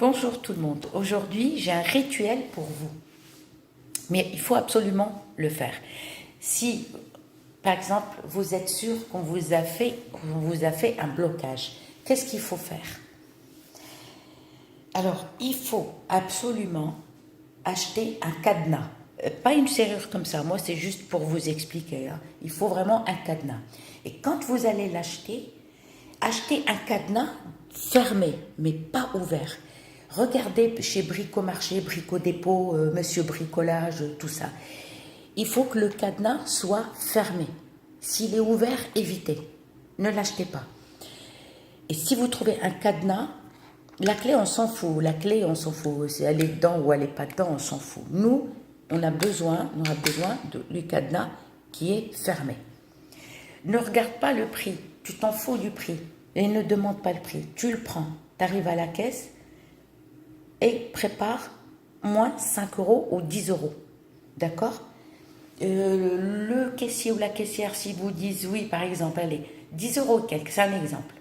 Bonjour tout le monde. Aujourd'hui, j'ai un rituel pour vous. Mais il faut absolument le faire. Si, par exemple, vous êtes sûr qu'on vous a fait un blocage, qu'est-ce qu'il faut faire? Alors, il faut absolument acheter un cadenas. Pas une serrure comme ça, moi c'est juste pour vous expliquer. Il faut vraiment un cadenas. Et quand vous allez l'acheter, achetez un cadenas fermé, mais pas ouvert. Regardez chez Bricomarché, Brico-Dépôt, Monsieur Bricolage, tout ça. Il faut que le cadenas soit fermé. S'il est ouvert, évitez. Ne l'achetez pas. Et si vous trouvez un cadenas, la clé, on s'en fout. La clé, on s'en fout. Si elle est dedans ou elle n'est pas dedans, on s'en fout. Nous, on aura besoin du cadenas qui est fermé. Ne regarde pas le prix. Tu t'en fous du prix. Et ne demande pas le prix. Tu le prends. Tu arrives à la caisse et prépare moins 5 € ou 10 €. D'accord? Le caissier ou la caissière, si vous disent oui, par exemple, allez, 10 € quelque, c'est un exemple.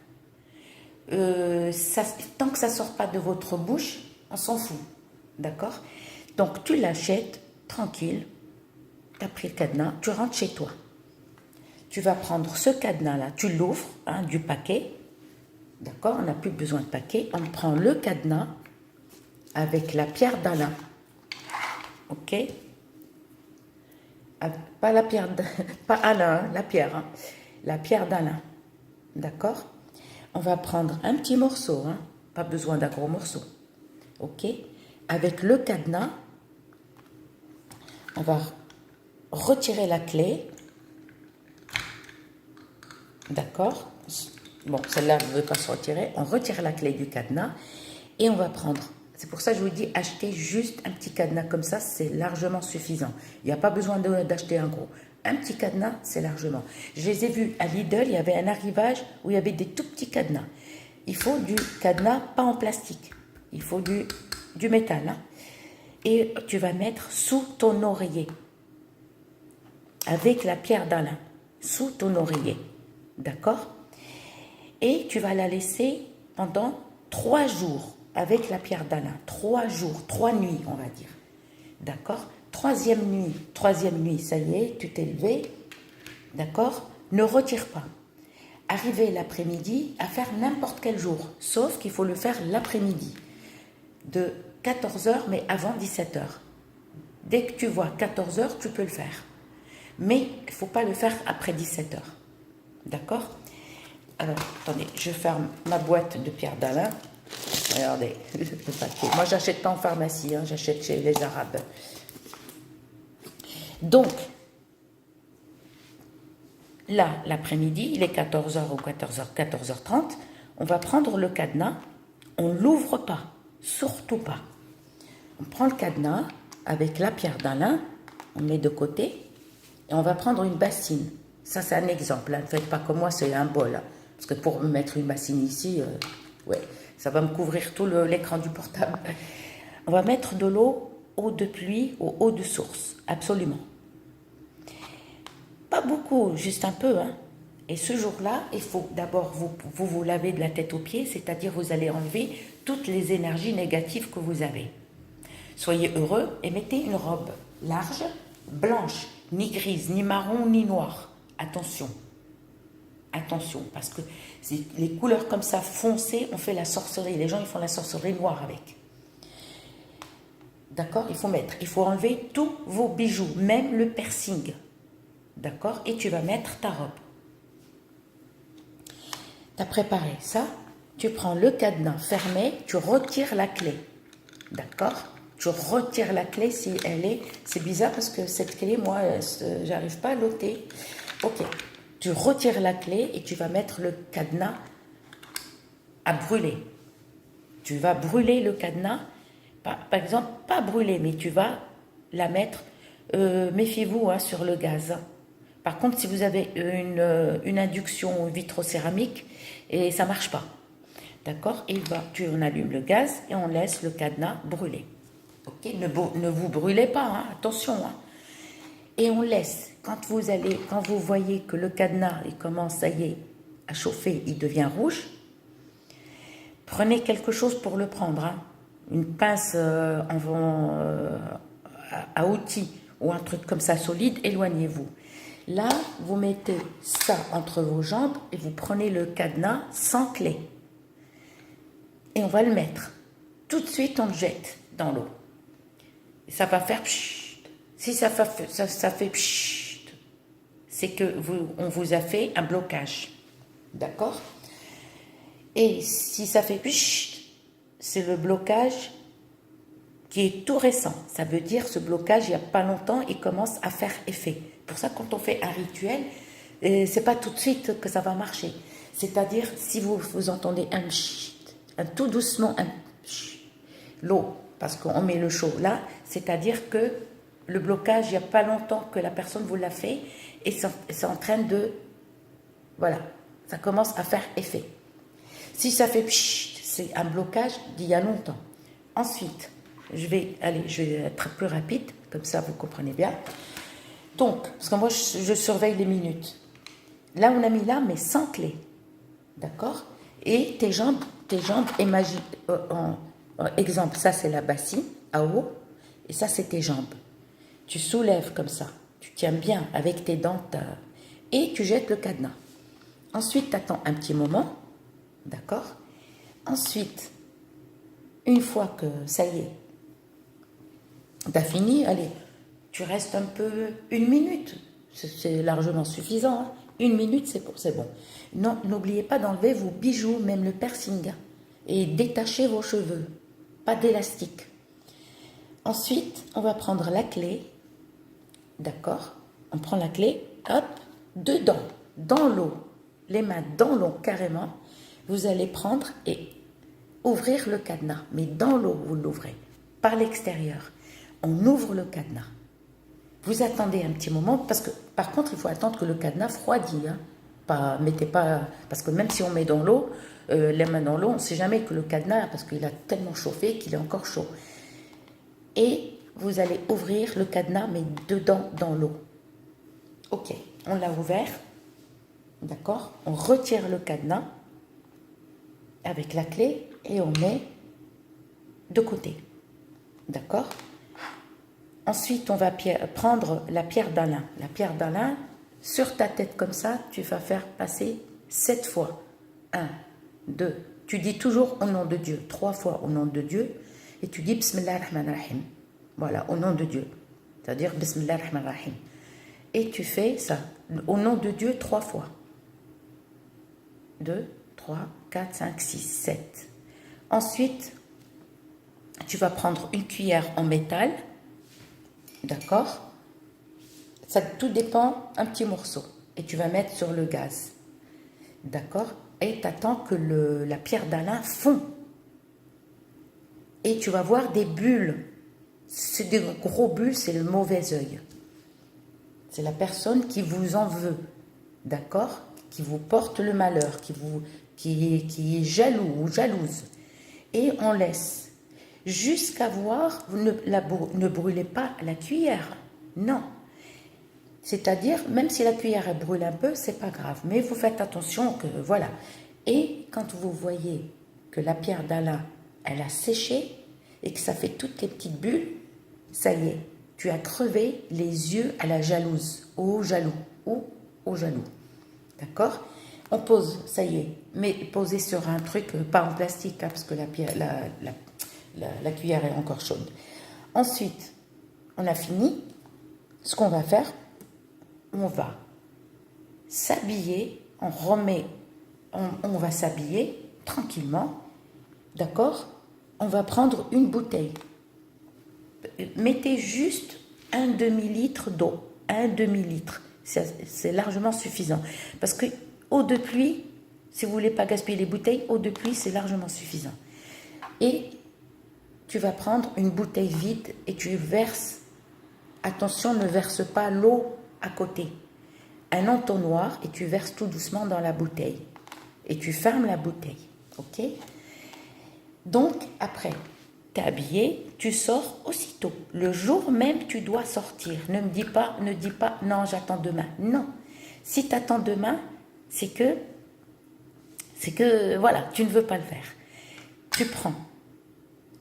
Tant que ça ne sort pas de votre bouche, on s'en fout. D'accord? Donc tu l'achètes tranquille, tu as pris le cadenas, tu rentres chez toi. Tu vas prendre ce cadenas-là, tu l'ouvres du paquet. D'accord? On n'a plus besoin de paquet. On prend le cadenas avec la pierre d'Alain. Ok? Pas la pierre, pas Alain, la pierre. La pierre d'Alain. D'accord? On va prendre un petit morceau, pas besoin d'un gros morceau. Ok? Avec le cadenas, on va retirer la clé. D'accord? Bon, celle-là ne veut pas se retirer. On retire la clé du cadenas et on va prendre. C'est pour ça que je vous dis, achetez juste un petit cadenas comme ça, c'est largement suffisant. Il n'y a pas besoin d'acheter un gros. Un petit cadenas, c'est largement. Je les ai vus à Lidl, il y avait un arrivage où il y avait des tout petits cadenas. Il faut du cadenas, pas en plastique. Il faut du métal. Et tu vas mettre sous ton oreiller. Avec la pierre d'Alain. Sous ton oreiller. D'accord? Et tu vas la laisser pendant 3 jours avec la pierre d'Alain. 3 jours, 3 nuits, on va dire. D'accord? Troisième nuit, ça y est, tu t'es levé. D'accord? Ne retire pas. Arrivez l'après-midi à faire n'importe quel jour, sauf qu'il faut le faire l'après-midi. De 14 h, mais avant 17 h. Dès que tu vois 14 h, tu peux le faire. Mais il ne faut pas le faire après 17 h. D'accord? Alors, attendez, je ferme ma boîte de pierre d'Alain. Regardez, le paquet. Moi, j'achète pas en pharmacie, j'achète chez les Arabes. Donc, là, l'après-midi, il est 14 h ou 14h30, on va prendre le cadenas, on ne l'ouvre pas, surtout pas. On prend le cadenas avec la pierre d'Alain, on met de côté, et on va prendre une bassine. Ça, c'est un exemple, ne faites pas comme moi, c'est un bol. Parce que pour mettre une bassine ici, ouais, ça va me couvrir tout l'écran du portable. On va mettre de l'eau, eau de pluie ou eau de source, absolument. Pas beaucoup, juste un peu. Et ce jour-là, il faut d'abord vous laver de la tête aux pieds, c'est-à-dire vous allez enlever toutes les énergies négatives que vous avez. Soyez heureux et mettez une robe large, blanche, ni grise, ni marron, ni noire. Attention. Attention, parce que les couleurs comme ça foncées, on fait la sorcellerie. Les gens, ils font la sorcellerie noire avec. D'accord? Il faut enlever tous vos bijoux, même le piercing. D'accord? Et tu vas mettre ta robe. Tu as préparé ça. Tu prends le cadenas fermé, tu retires la clé. D'accord? Tu retires la clé si elle est... C'est bizarre parce que cette clé, moi, j'arrive pas à l'ôter. Ok. Tu retires la clé et tu vas mettre le cadenas à brûler. Tu vas brûler le cadenas, par exemple, pas brûler, mais tu vas la mettre, méfiez-vous sur le gaz. Par contre, si vous avez une induction vitrocéramique, et ça ne marche pas. D'accord? Et on allume le gaz et on laisse le cadenas brûler. Ok? Ne vous brûlez pas, attention. Et on laisse. Quand vous voyez que le cadenas il commence, ça y est, à chauffer, il devient rouge, prenez quelque chose pour le prendre. une pince à outils ou un truc comme ça solide, éloignez-vous. Là, vous mettez ça entre vos jambes et vous prenez le cadenas sans clé. Et on va le mettre. Tout de suite, on le jette dans l'eau. Et ça va faire pchit. Si ça fait pchit, c'est que on vous a fait un blocage. D'accord? Et si ça fait pchit, c'est le blocage qui est tout récent. Ça veut dire ce blocage, il n'y a pas longtemps, il commence à faire effet. Pour ça, quand on fait un rituel, c'est pas tout de suite que ça va marcher. C'est-à-dire, si vous entendez un pchit, tout doucement, un pchit, l'eau, parce qu'on met le chaud là, c'est-à-dire que le blocage, il n'y a pas longtemps que la personne vous l'a fait, et c'est en train de... Voilà, ça commence à faire effet. Si ça fait pchit, c'est un blocage d'il y a longtemps. Ensuite, je vais être plus rapide, comme ça vous comprenez bien. Donc, parce que moi je surveille les minutes. Là on a mis là, mais sans clé. D'accord? Et tes jambes, imagine, exemple, ça c'est la bassine, à haut, et ça c'est tes jambes. Tu soulèves comme ça, tu tiens bien avec tes dents, et tu jettes le cadenas. Ensuite, tu attends un petit moment, d'accord? Ensuite, une fois que ça y est, tu as fini, allez, tu restes un peu, 1 minute, c'est largement suffisant, hein. 1 minute, c'est bon. Non, n'oubliez pas d'enlever vos bijoux, même le piercing, et détacher vos cheveux, pas d'élastique. Ensuite, on va prendre la clé, d'accord? On prend la clé, hop, dedans, dans l'eau, les mains dans l'eau carrément, vous allez prendre et ouvrir le cadenas, mais dans l'eau vous l'ouvrez, par l'extérieur. On ouvre le cadenas. Vous attendez un petit moment, parce que par contre il faut attendre que le cadenas refroidit, hein. Mettez pas, parce que même si on met dans l'eau, les mains dans l'eau, on ne sait jamais que le cadenas, parce qu'il a tellement chauffé qu'il est encore chaud. Et vous allez ouvrir le cadenas, mais dedans, dans l'eau. Ok, on l'a ouvert, d'accord? On retire le cadenas avec la clé et on met de côté, d'accord? Ensuite, on va prendre la pierre d'Alain. La pierre d'Alain, sur ta tête comme ça, tu vas faire passer 7 fois. 1, 2. Tu dis toujours au nom de Dieu. 3 fois au nom de Dieu. Et tu dis Bismillah ar-Rahman ar-Rahim. Voilà, au nom de Dieu. C'est-à-dire Bismillah ar-Rahman ar-Rahim. Et tu fais ça, au nom de Dieu, 3 fois. 2, 3, 4, 5, 6, 7. Ensuite, tu vas prendre une cuillère en métal. D'accord? Ça tout dépend, un petit morceau. Et tu vas mettre sur le gaz. D'accord? Et tu attends que la pierre d'Alain fond. Et tu vas voir des bulles. C'est des gros bulles, c'est le mauvais œil. C'est la personne qui vous en veut. D'accord? Qui vous porte le malheur, qui est jaloux ou jalouse. Et on laisse. Jusqu'à voir, ne brûlez pas la cuillère. Non. C'est-à-dire, même si la cuillère elle brûle un peu, c'est pas grave. Mais vous faites attention que, voilà. Et quand vous voyez que la pierre d'Alain, elle a séché et que ça fait toutes les petites bulles, ça y est, tu as crevé les yeux à la jalouse, au jaloux ou au jaloux. D'accord? On pose, ça y est, mais posez sur un truc, pas en plastique, hein, parce que la cuillère est encore chaude. Ensuite, on a fini. Ce qu'on va faire, on va s'habiller, on va s'habiller tranquillement, d'accord? On va prendre une bouteille. Mettez juste un demi-litre d'eau, un demi-litre, c'est largement suffisant. Parce que eau de pluie, si vous ne voulez pas gaspiller les bouteilles, eau de pluie, c'est largement suffisant. Et tu vas prendre une bouteille vide et tu verses. Attention, ne verse pas l'eau à côté. Un entonnoir et tu verses tout doucement dans la bouteille. Et tu fermes la bouteille. Ok? Donc, après, tu es habillé, tu sors aussitôt. Le jour même, tu dois sortir. Ne dis pas, non, j'attends demain. Non. Si tu attends demain, c'est que, voilà, tu ne veux pas le faire. Tu prends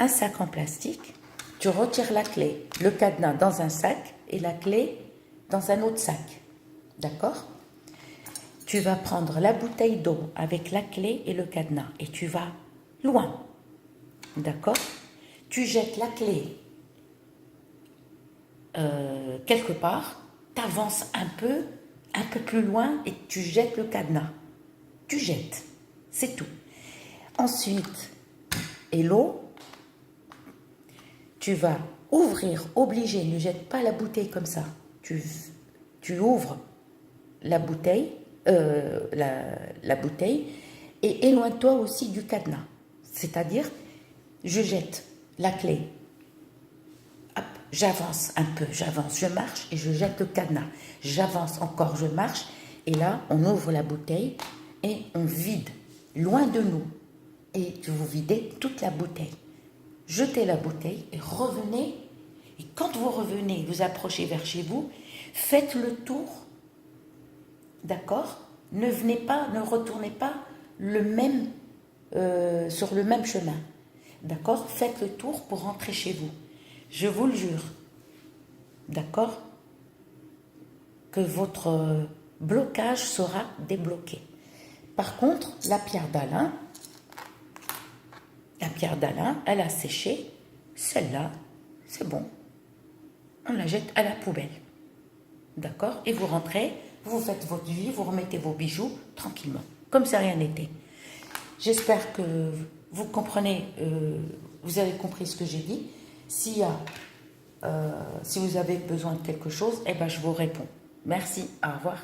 un sac en plastique, tu retires la clé, le cadenas dans un sac et la clé dans un autre sac. D'accord? Tu vas prendre la bouteille d'eau avec la clé et le cadenas et tu vas loin. D'accord? Tu jettes la clé quelque part, tu avances un peu plus loin et tu jettes le cadenas. Tu jettes, c'est tout. Ensuite, et l'eau, tu vas ouvrir, obligé, ne jette pas la bouteille comme ça. Tu ouvres la bouteille, la bouteille et éloigne-toi aussi du cadenas. C'est-à-dire, je jette la clé. Hop, j'avance un peu, je marche et je jette le cadenas. J'avance encore, je marche et là, on ouvre la bouteille et on vide, loin de nous. Et vous videz toute la bouteille. Jetez la bouteille et revenez. Et quand vous revenez, vous approchez vers chez vous, faites le tour. D'accord? Ne retournez pas sur le même chemin. D'accord? Faites le tour pour rentrer chez vous. Je vous le jure. D'accord? Que votre blocage sera débloqué. Par contre, la pierre d'Alain, elle a séché. Celle-là, c'est bon. On la jette à la poubelle. D'accord? Et vous rentrez, vous faites votre vie, vous remettez vos bijoux tranquillement, comme si rien n'était. J'espère que vous comprenez, vous avez compris ce que j'ai dit. Si vous avez besoin de quelque chose, eh ben, je vous réponds. Merci, au revoir.